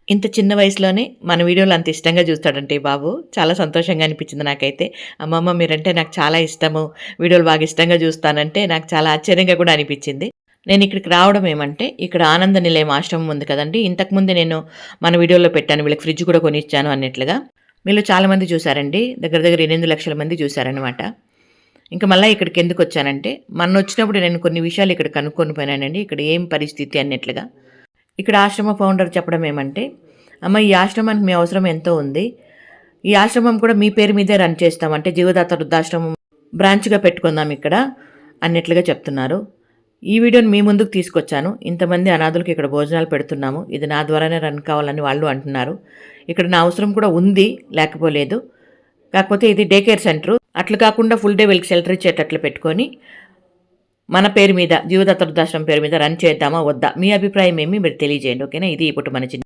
ఇంత చిన్న వయసులోనే మన వీడియోలు అంత ఇష్టంగా చూస్తాడంటే ఈ బాబు చాలా సంతోషంగా అనిపించింది నాకైతే. అమ్మమ్మ మీరంటే నాకు చాలా ఇష్టము. వీడియోలు బాగా ఇష్టంగా చూస్తానంటే నాకు చాలా ఆశ్చర్యంగా కూడా అనిపించింది. నేను ఇక్కడికి రావడం ఏమంటే ఇక్కడ ఆనంద నిలయం ఆశ్రమం ఉంది కదండీ! ఇంతకుముందే నేను మన వీడియోలో పెట్టాను. వీళ్ళకి ఫ్రిడ్జ్ కూడా కొనిచ్చాను అన్నట్లుగా. మీలో చాలామంది చూసారండి. దగ్గర దగ్గర 8 లక్షల మంది చూసారనమాట. ఇంక మళ్ళా ఇక్కడికెందుకొచ్చానంటే మొన్నొచ్చినప్పుడు నేను కొన్ని విషయాలు ఇక్కడ కనుక్కొని పోయానండి. ఇక్కడ ఏం పరిస్థితి అన్నట్లుగా. ఇక్కడ ఆశ్రమ ఫౌండర్ చెప్పడం ఏమంటే, "అమ్మ ఈ ఆశ్రమానికి మీ అవసరం ఎంతో ఉంది. ఈ ఆశ్రమం కూడా మీ పేరు మీదే రన్ చేస్తాం. అంటే జీవదాత వృద్ధాశ్రమం బ్రాంచ్‌గా పెట్టుకుందాం ఇక్కడ" అన్నట్లుగా చెప్తున్నారు. ఈ వీడియోని మీ ముందుకు తీసుకొచ్చాను. ఇంతమంది అనాథులకి ఇక్కడ భోజనాలు పెడుతున్నాము. ఇది నా ద్వారానే రన్ కావాలని వాళ్ళు అంటున్నారు. ఇక్కడ నా అవసరం కూడా ఉంది, లేకపోలేదు. కాకపోతే ఇది డే కేర్ సెంటరు. అట్లా కాకుండా ఫుల్ డే వీళ్ళకి షెల్టర్ ఇచ్చేటట్లు పెట్టుకొని మన పేరు మీద జీవదత్త వృద్ధాశ్రమం పేరు మీద రన్ చేద్దామా వద్దా? మీ అభిప్రాయం ఏమి మీరు తెలియజేయండి. ఓకేనా? ఇది ఇప్పుడు మన చిన్న